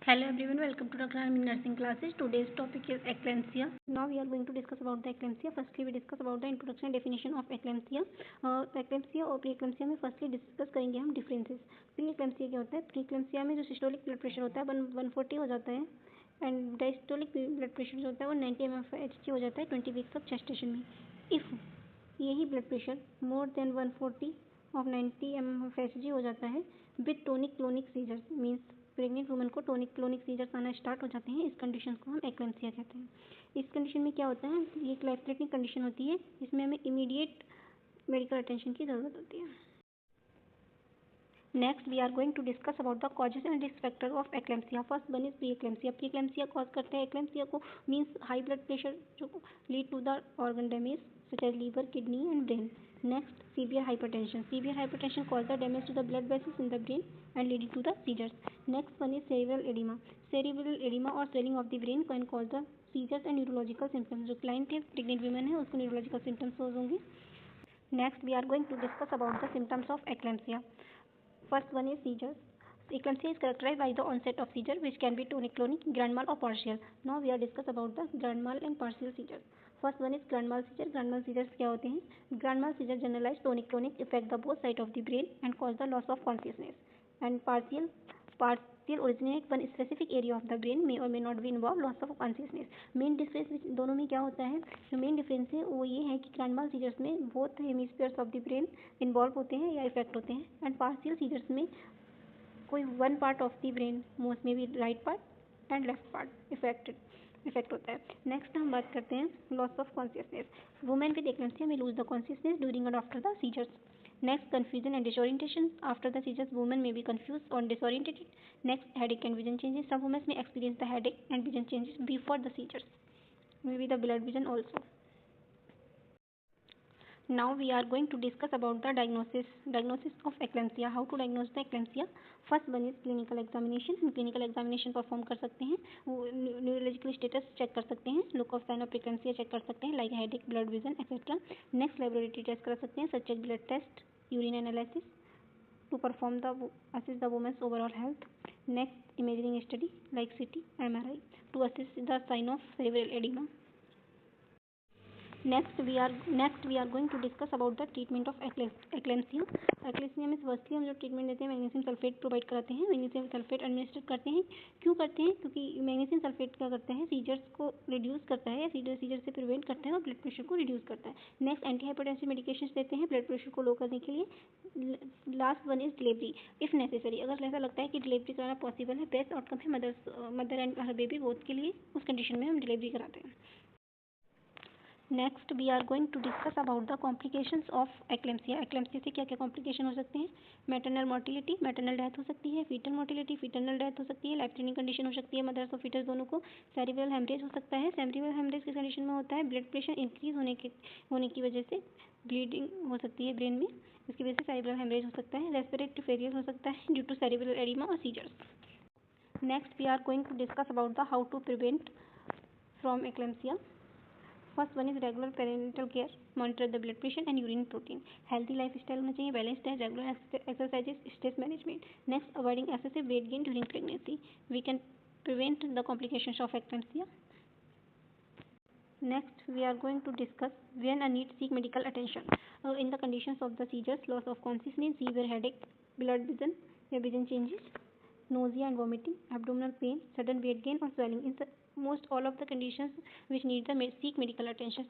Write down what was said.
Hello everyone, welcome to Dr. Armin Nursing Classes. Today's topic is eclampsia. Now we are going to discuss about the eclampsia. Firstly, we discuss about the introduction and definition of eclampsia. eclampsia और pre-eclampsia में firstly discuss करेंगे हम differences. Pre-eclampsia क्या होता है? Pre-eclampsia में जो systolic blood pressure होता है 140 हो जाता है एंड डायस्टोलिक ब्लड प्रेशर जो होता है वो 90 mmHg हो जाता है 20 वीक्स ऑफ जेस्टेशन में. इफ़ यही blood pressure more than 140 of 90 mmHg हो जाता है with tonic clonic seizures means pregnant woman को टोनिक क्लोनिक सीजर्स आना स्टार्ट हो जाते हैं. इस कंडीशन को हम एक्लेम्सिया कहते हैं. इस कंडीशन में क्या होता है? ये एक लाइफ थ्रेटनिंग कंडीशन होती है. इसमें हमें इमीडिएट मेडिकल अटेंशन की ज़रूरत होती है. Next we are going to discuss about the causes and risk factor of eclampsia. First one is preeclampsia. Preeclampsia cause करते हैं एक्लेम्सिया को मीन्स हाई ब्लड प्रेशर जो lead to the organ damage such as liver, kidney and brain. Next, severe hypertension. Severe hypertension cause the damage to the blood vessels in the brain and leading to the seizures. Next one is cerebral edema. Cerebral edema or swelling of the brain can cause the seizures and neurological symptoms. जो client है pregnant women है उसको neurological symptoms होंगे. Next we are going to discuss about the symptoms of eclampsia. First one is seizures. Eclampsia is characterized by the onset of seizure which can be tonic-clonic, grand mal or partial. Now we are discuss about the grand mal and partial seizures. First one is grand mal seizure. Grand mal seizures क्या होते हैं? Grand mal seizure generalized tonic-clonic affect the both side of the brain and cause the loss of consciousness. And partial originate one specific area of the brain may or may not be involved loss of consciousness. Main difference दोनों में क्या होता है? जो main difference है वो ये है कि ग्रैंड माल सीजर्स में both hemispheres of the brain involve होते हैं या इफेक्ट होते हैं एंड पार्शियल सीजर्स में कोई one part of the brain most में भी right part and left part effect होता है. नेक्स्ट हम बात करते हैं loss of consciousness. Women with eclampsia may lose the consciousness during and after the seizures. Next confusion and disorientation. After the seizures women may be confused और disoriented. Next headache and vision changes. Some women may experience the headache and vision changes before the seizures. May be the blood vision also. Now we are going to discuss about the diagnosis of eclampsia. How to diagnose the eclampsia? First one is clinical examination. clinical examination perform कर सकते हैं. Neurological status check कर सकते हैं. Look of sign of preeclampsia check कर सकते हैं like headache, blood vision etcetera. Next laboratory test कर सकते हैं such as blood test, urine analysis to perform the assess the woman's overall health. Next imaging study like CT, MRI to assess the sign of cerebral edema. Next we are going to discuss about the treatment of eclampsia. Eclampsia में firstly हम जो treatment देते हैं magnesium sulphate provide कराते हैं. Magnesium sulphate administer करते हैं. क्यों करते हैं? क्योंकि मैग्नीशियम सल्फेट क्या करता है? सीजर्स को रिड्यूस करता है या सीजर से प्रिवेंट करता है और ब्लड प्रेशर को रिड्यूस करता है. नेक्स्ट एंटी हाइपरटेंसिव मेडिकेशन देते हैं ब्लड प्रेशर को लो करने के लिए. Last one is delivery if necessary. अगर ऐसा लगता है कि डिलीवरी कराना पॉसिबल है बेस्ट आउटकम है mother and her baby both के लिए. उस कंडीशन में हम डिलीवरी कराते हैं. Next we are going to discuss about the complications of eclampsia. Eclampsia से क्या क्या कॉम्प्लिकेशन हो सकते हैं? मैटरनल मोर्टिलिटी, मैटरनल डेथ हो सकती है. फीटल मोर्टिलिटी, फीटल डेथ हो सकती है. लाइफ थ्रेटनिंग कंडीशन हो सकती है मदर्स और फीटर्स दोनों को. सेरिब्रल हेमरेज हो सकता है. सेरिब्रल हेमरेज किस कंडीशन में होता है? ब्लड प्रेशर इंक्रीज होने की वजह से ब्लीडिंग हो सकती है ब्रेन में. इसकी वजह से सेरिब्रल हेमरेज हो सकता है. रेस्पिरेटरी फेलियर हो सकता है ड्यू टू सेरिब्रल एडिमा और seizures. Next we are going to discuss about the how to prevent from eclampsia. First one is regular parental care, monitor the blood pressure and urine protein. Healthy life style होना चाहिए, balance diet, regular exercises, stress management. Next avoiding excessive weight gain during pregnancy. We can prevent the complications of eclampsia. Next we are going to discuss when a need seek medical attention. In the conditions of the seizures, loss of consciousness, severe headache, blood vision या vision changes, nausea and vomiting, abdominal pain, sudden weight gain or swelling. In the most all of the conditions which need the seek medical attention.